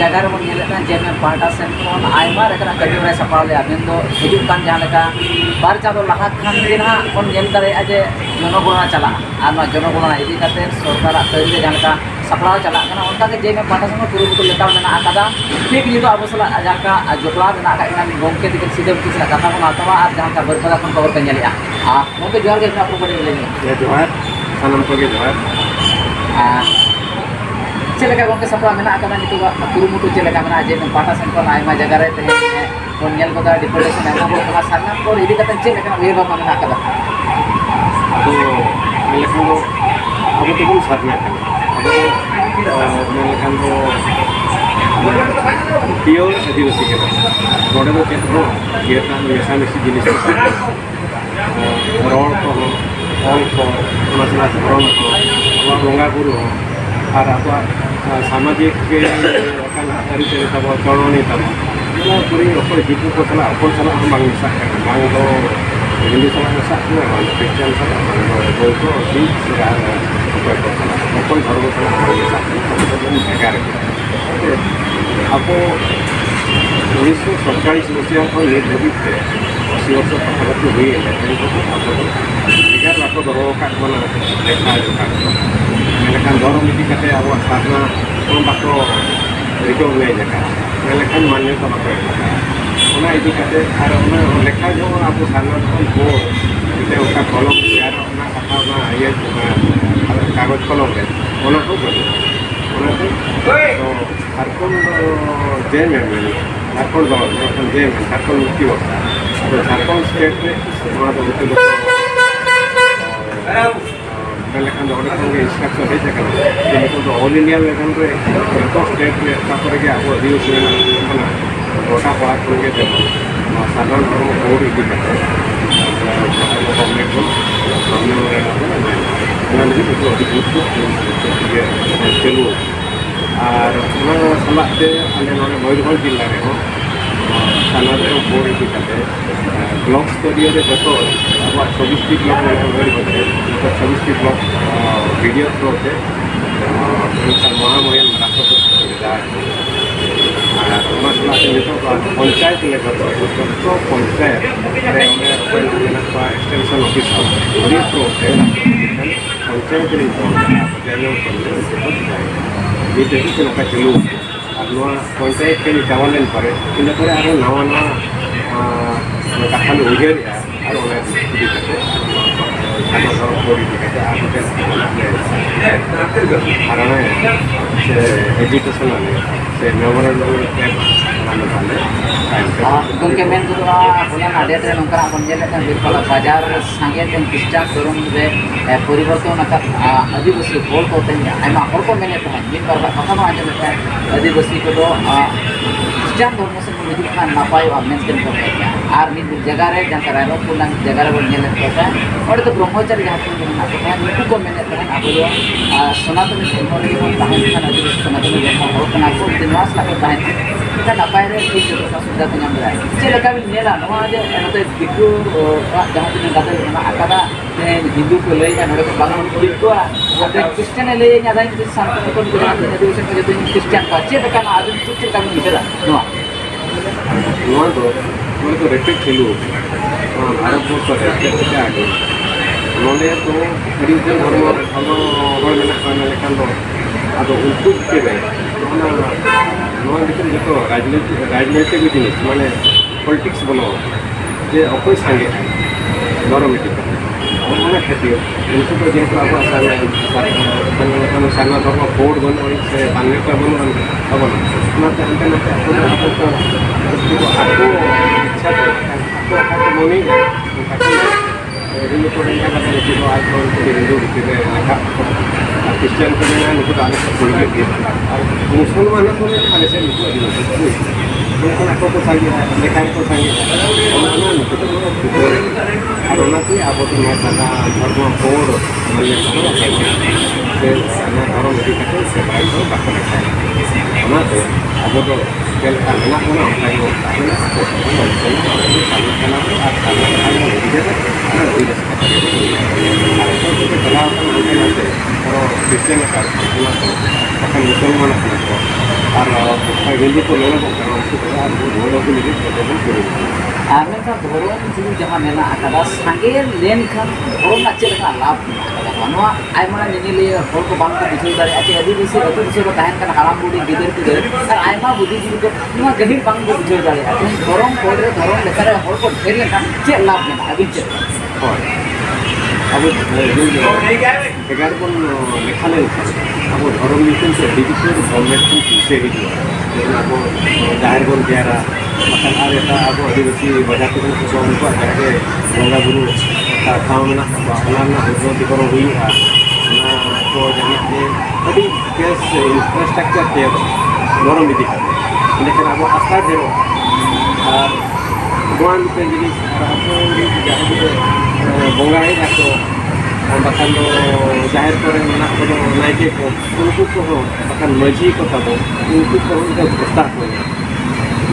जगह रे बन नेलेता जे में पाटा सेन कोन आयमा रकना कभी रे सपाव ले अबिन दो हिजुक कान जहां लेका बार चादो लाहा खान दिन हा कोन नेल करे अजे जनगणना चला आर ना जनगणना इदी करते सरकार तरीके जहां लेका सपलाव चला कना उनका के जे में पाटा सेन पुरु पुरु लेता मेना आकादा ठीक निदो अब सला जाका जोकला मेना का इना गोमके दिके सीधे किस कथा को आतवा आर जहां का बरकदा कोन खबर के नेलिया हां मोके जोर के आपको बड़े लेंगे ये जोहार सनम को के जोहार चलेगा गोमके सपला मेना आकादा नितुगा पुरु मुटु चलेगा मेना जे में पाटा सेन कोन आयमा जगह रे तहे कोन नेल को डिप्रेशन एमा को कला सारना को इदी कते चलेगा वे बाबा मेना आकादा तो मेलेखान अब तो कोन सारना अब मेलेखान तो पियोर आदिवासी के नोडे दो चेत हो गिरना मेसा मेसी जिनिस रोड को ऑल को मसला धर्म को बंगा गुरु और अब सामाजिक के अकान अरिचरि तब चलनी तब पूरी अखर जीपू को चला अखर चला हम बांग मिसा बांग दो हिंदू चला मिसा क्रिश्चियन चला बौद्ध सिख अखर धर्म चला मिसा भेगार अब 1947 मसीहा को ये धाबी 80 वर्ष पाखापाखि हुई है भेगार बाको दरो का बना देखा मेलेखान धर्म इदी कते अब साधना कोन बाको रिकॉग्नाइज का मेलेखान मान्यता बाको ओना इदी कते आर ओना लेखा जो अब साधना को इते ओका कलम यार ओना कथा ना ये कागज कलम रे ओना को ओनाते तो झारखंड जेम है झारखंड दल जेम झारखंड मुक्ति मोर्चा तो झारखंड स्टेट रे ओना तो मुक्ति मेलेखान ओडे संगे इंस्ट्रक्शन है जगह तो ऑल इंडिया लेवल रे तो स्टेट रे तापर के अब आदिवासी ना रोटा पड़ा के दे साधारण धर्म कोड इदी करते गवर्नमेंट को हमने तो अधिकृत चलू और सलाते अले मयूरभंज जिला रे थाना बोर्ड इदी करते ब्लॉक स्तरीय जो अब 26 block Mayurbhanj 26 block video through से महामहिम राष्ट्रपति पंचायत लेवल तो पंचायत एक्सटेंशन ऑफिसर थ्रो से पंचायत नौका चलू और पंचायत के चावल पड़े इन पर नवा नवा कथा उजर और एजुकेशन से मेमोरेंडम गंके मेन को बोला ना डेट रे नोकरा बन जेले का बिरपला बाजार संगे तेन किस्टा शोरूम रे परिवर्तन का आदिवासी होल को तेन आइमा होल को मेने तो दिन बार कथा मा आजे लेता आदिवासी को तो क्रिश्चियन धर्म से मिडिल खान नापाय और मेंटेन करते हैं आर मिड जगह रे जहां रायरो पुला जगह रे बन जेले तो और तो ब्रह्मचारी जहां को ना तो नुकु को मेने तो अब सनातन धर्म रे बन ताहें खान आदिवासी सनातन धर्म हो कना को दिनवास लागे ताहें kita napai re ठीक जो सुविधा को नाम रहा है चले कभी नेला नवा जे नते दिकु जहां दिन कथा ना आकादा ने हिंदू को ले या नरे को बांगन को दिकु आते क्रिश्चियन ले या दाइन के संत को जहां दिन दिवस को जो क्रिश्चियन का चेत का आदि चेत का मिलेला नवा तो रेपेक्ट खेलू भारत वर्ष रेपेक्ट के आगे नोले तो हरिजन धर्म हर मेलेखान दो अब उनको के जो राजनैतिक जिनिस माने पॉलिटिक्स बनाओ जे अकोई सांगे गवर्नमेंट उन्होंने खेती उनको तो जेहेतु अब साना धर्म बोर्ड बनो से मान्यता बनो अब आपको इच्छा आपको मनी हिंदू को आज हिंदू क्रिश्चियन को नुकु मुसलमान को आने से नुकु को सांगे लेखा को सांगे और अब तो सादा धर्म बोर्ड मान्यता धर्म इदी से भाई को बाको देखा अब तो चलता मेना को क्रिश्चियन मुसलमान और गेंदी को लेना को धोरो को लेकर धोरो मेनखान धोरोम जुदी जहाँ मेना आकादा सांगे लेन खान धोरोम ना चेक का लाभ मेना नोआ आयमा निनिलिया हर को बांग को बुझाव दाड़े आचे आदिवासी अतु दिसो ताहेन कान हाराम बुडी गिदर पिदर और आयमा बुद्धि जीवी को नोआ गहिर बांग को बुझाव दाड़े आचे धोरोम कोडरे धोरोम लेकारे हर को ढेर लेखा चेक लाभ मेना अबिन चेक होय अब एगार बन लेखा ले अब धोरोम नीति से डिजिटल गवर्नमेंट को पीछे ही अब जाहिर बन गया bahkan ada aku adivasi banyak itu sesuatu apa kayak bangga guru tahu mana anak itu di korong dulu nah ko jadi tadi kes infrastruktur dia dorong didikan ini kan aku asal dia bukan jadi apa jadi bangga ini aku bahkan do zahir kore mana ko naik ko unku ko bahkan maji ko tabo unku ko unka besar ko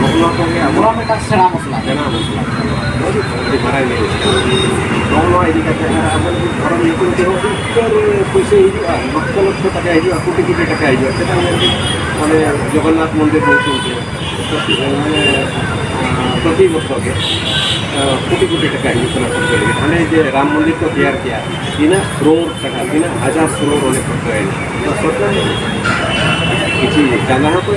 Mula ko niya, mula mo ta sena mosla di maray ni mula ini kata orang itu tengok puisi itu maksud ko taka itu kuti taka itu kita nanti oleh Jagannath Mandir itu प्रति वर्ष के कोटी टका इतना खर्च लगे मैंने जो राम मंदिर को तैयार किया 3 करोड़ टका 3,000 करोड़ होने खर्च है तो सरकार किसी जाना हो तो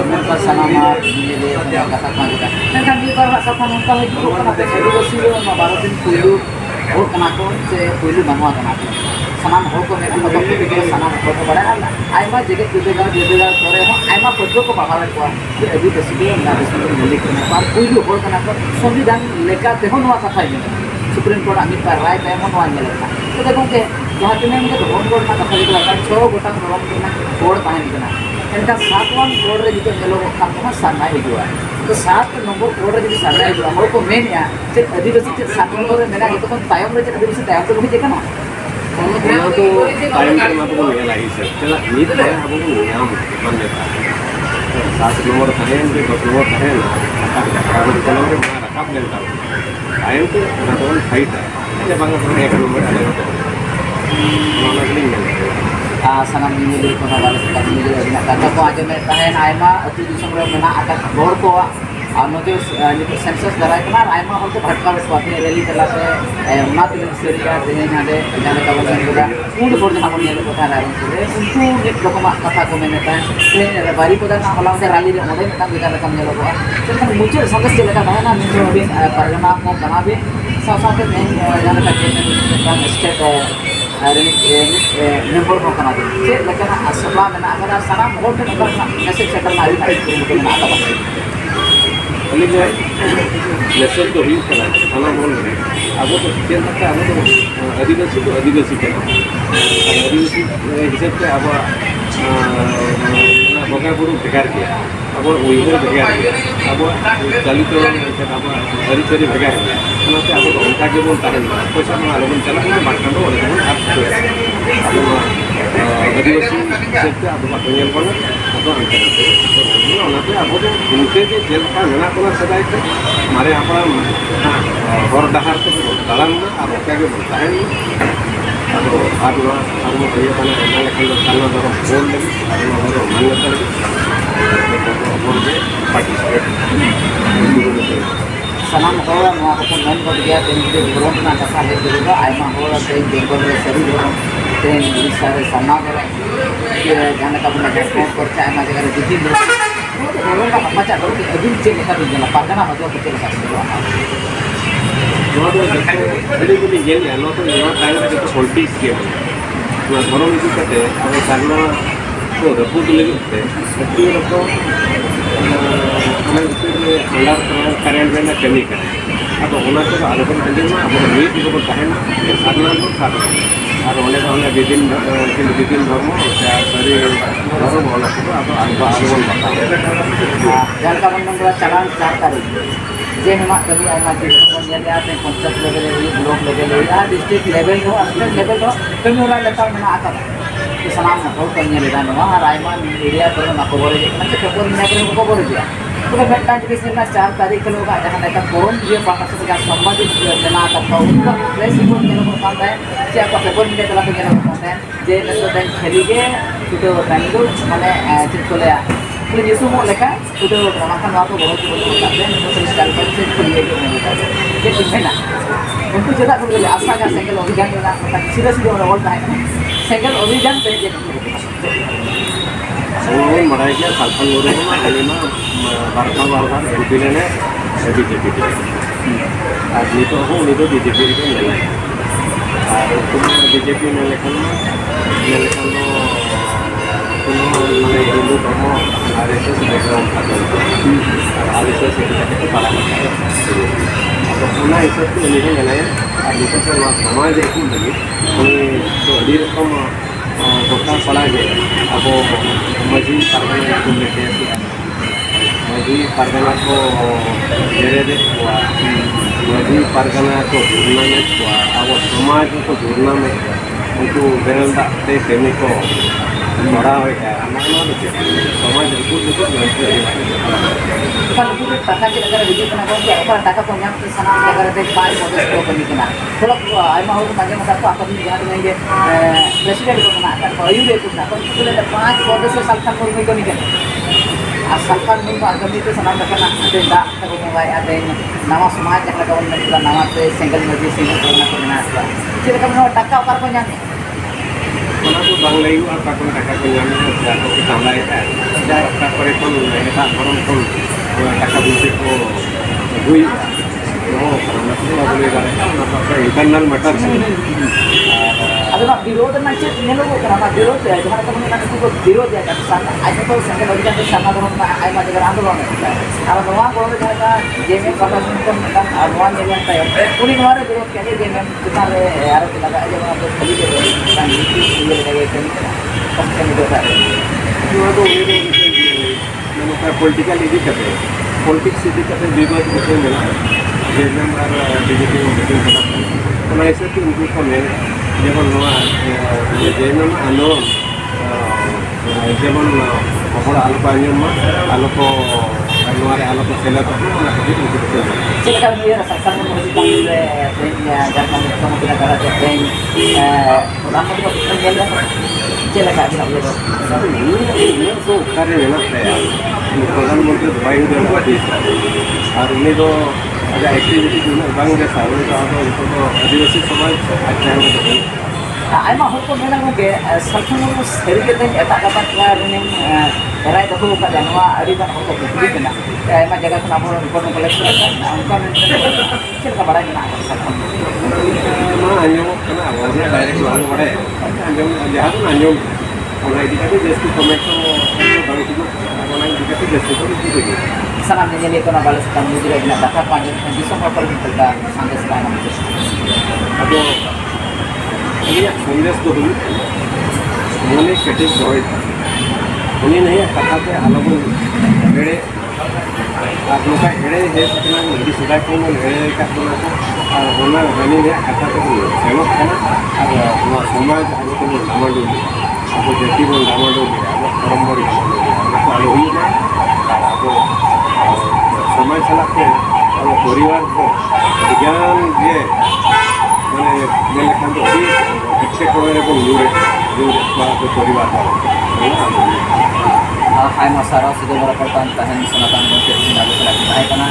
mereka sanama ini kata kita. Kan di bawah kata nongka lagi ko kana te khadu basi ma baratin puilu और kana ko se puilu banwa kana sanam ho ko mena ko to sanam ho ko bada na aima jege tudegar kore ho aima podro ko bahale ko je adi basi na basi milik na par puilu ho kana ko संविधान लेका te ho noa katha ni supreme court Aamir पर राय पे मन वान लेका तो देखो के जहां तने में तो बोर्ड ना कथा लिखला का 6 गोटा नरम के कोड पाइन के इनका 7वां कोड रे जो मेलो काम को सामना हिजुआ तो 7 नंबर कोड रे जो सामना हिजुआ हो को मेन या से आदिवासी से 7 नंबर रे मेना तो तायम रे आदिवासी तायम तो होई जेका ना ono to tayo na to niya lagi sir kaya need na abo ko niya man neta 7 nomor tahen de 10 nomor tahen ako ko lang rin rakap din tao tayo to na to fight ay bang ko niya nomor ala to ano nagling sanam ini ko na wala sa ini na kata ko aja me tahen aima atu disam re mena akat bor ko ano jo ni census दराय kana aima hol ko bhatka be swati rally kala se unat seria de nade jane ka bolan gura food for jana boni ko ta rayon se unku nik lokoma katha ko mene ta se bari ko na hola se rally re ode ta bidar kam nelo ko kan muche sangas chela ka na ni jo bin pargana ko kana be sa ke me jane ka ke state member ko kana se lekin asla mena agara sana hol ke na message settle na ai ko na ata ini जो lesson तो हुई कला खाना बोल रहे अब तो क्या लगता है अब तो आदिवासी कला आदिवासी हिसाब से अब बगा बुरु भेगार किया अब वही भेगार किया अब चाली तो अब हरी चरी भेगार किया उनसे अब घंटा के बोल तारे पैसा में आलोकन चला मार्केट में बोल आप आदिवासी हिसाब से अब बातों बोल अब अंतर अब तो उनके जेल का मेना को सदाय थे हमारे यहाँ पर हर डहार से दलान में और क्या के बोलता है अब आज अब भैया बना लेकिन सालना दर बोल लगी और मान्यता लगी बोल के participate sanam ko mo ko men ko dia ten de growth na kasa le de ba ai ma ho te bengal re sari ho ten sare samna ko ye jana ka buna ko korcha ai ma jaga re diti lo orang ka macha ko ke adin che ka de jana pargana ho ko che ka se no to beli beli ye ya no to no time ka to politics ke no dhoro ni kate abo sarna ko report legi te ati ko अंदर current में कमी करें अब होना तो आलोचना अंजन में अब नीट को तहन साधना तो साधना और होने का हमने विभिन्न धर्म सरी धर्म होना तो अब आलोचन बता जल का बंधन का चलान 4 तारीख जे हमा कभी आमा के संबंध आते पंचायत लेवल ब्लॉक लेवल या डिस्ट्रिक्ट लेवल हो स्टेट लेवल हो कमी होला लेता में आता तो सलाम हो कन्या लेदा नो और आइमा एरिया पर ना को बोले जे मतलब को को बोले जे तो मेटा जिस 4 तारीख लोग जहाँ लेका फोरम ये पाटा से जहाँ संबंधित जना करता उनका प्रेस रिपोर्ट जेनो को पाता है से आपका पेपर मीडिया तला पे जेनो को पाता है जे नसो दैन खेलिगे तो बैंगलोर माने चितकोले तो ये सुमो लेका तो रमाखा नवा को बहुत करते हैं तो स्टाइल पर से खुलिए के मिलता है ये ठीक है ना उनको जगह को बोले आशा का सिंगल अभियान में सीधा सीधा बोलता है सिंगल अभियान पे ये Saya mereka salpan orang mah ini mah warga MP ne BJP ke. Asli tu aku ni tu BJP ke ni. Aku BJP ne lekan lo kuno mana Hindu dharma RSS background ada. RSS itu para macam. Atau punya itu ni kan ni. Asli tu semua समाज एक ही बनी. ini tu hadir sama dokter salah je. Aku मजी परगना को लेते हैं मजी परगना को धीरे धीरे हुआ मजी परगना को जुड़ना में हुआ अब समाज को जुड़ना में उनको बेरंदा ते देने को बड़ा हो गया समाज को kalau kita takkan kita negara hidup kena kau dia apa takkan kau yang sana negara dek baik modal kau kena kena kalau ai mau tu macam macam tu apa ni jangan dengan dia presiden kau kena kan kau itu tu nak kau tu ada 5 modal se salkan kau ni kena asalkan ni agam itu sana kena ada dak kau mulai ada nama समाज yang kau nak nama tu single maju single kau kena ada jadi kau takkan apa kau yang mana tu bang layu apa pun takkan kau yang jatuh ke tambah itu dah tak perlu pun tak orang pun takkan bisa ko hui oh karena tu apa boleh kan internal matter ಅದು ನಾವು ವಿರೋಧ ಮಾಡ್ಸಿ ನೆಲವು ನಮ್ಮ ವಿರೋಧ ಜನ ಕಮ್ಮಿ ನಾವು ವಿರೋಧ ಯಾಕೆ ಸಣ್ಣ ಆಯ್ತು तो संगे लगी जाते समाधान में आय माजे कर आंदोलन है अब नवा गोरे जनता जेमे प्रशासन को मतलब आह्वान दिया है उन्हीं हमारे विरोध के लिए जेमे कितना रे यार लगा जब हम खाली के नीति ये लगे थे पक्ष में जो था तो ये मैंने कहा पॉलिटिकल इजी करते पॉलिटिक्स इजी करते विरोध विषय मिला जेमे हमारा बीजेपी में मीटिंग करा तो मैं ऐसे कि उनको को मैं जेमन नवा ये जेमे आंदोलन जेमन हर आलोक आलोक आलोक सेला तो Silakan dia rasakan mengujikan trennya jangan kamu tidak ada tren lama itu terjadi silakan kita boleh ini तो कार्य लेना है प्रधानमंत्री भाई उधर और उन्हें तो अगर एक्टिविटी बंग जैसा तो आदिवासी समाज अच्छा है ayam hal pun memang mungkin salkam itu sedikit yang tak dapat keluarin erai itu bukan jangan ada kan hal itu begitu na ayam jaga tu nama report kolektor kan angka cerita pada jenak salkam mana anjung kena awalnya direct lalu pada anjung jahat anjung mulai dikasih jadi tomato baru itu mulai dikasih jadi itu sana menjadi itu nama balas tamu juga jenak dapat panjang di semua perintah sampai sekarang atau ini संदेश तो हुई उन्होंने cutting provide उन्हें नहीं कथा पे अलग एड़े आप लोग का एड़े है कितना मुझे सुधा को एड़े का सुना और होना रनी ने कथा पे सेवक करना और समाज आगे तो डामाडो अब जति को डामाडो अब परंपरा डामाडो अब हुई ना अब समाज चला के अब परिवार को ज्ञान ये मैंने लेकिन तो अभी अच्छे कोने को बात परिवार का hai masyarakat sudah melaporkan tahan sunatan mungkin tidak bisa lagi karena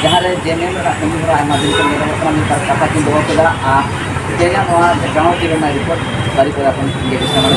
jahar jemen kami berada di madin kami berada di kata kita bahwa kita jemen wah gaung di rumah report dari pada pun jadi sama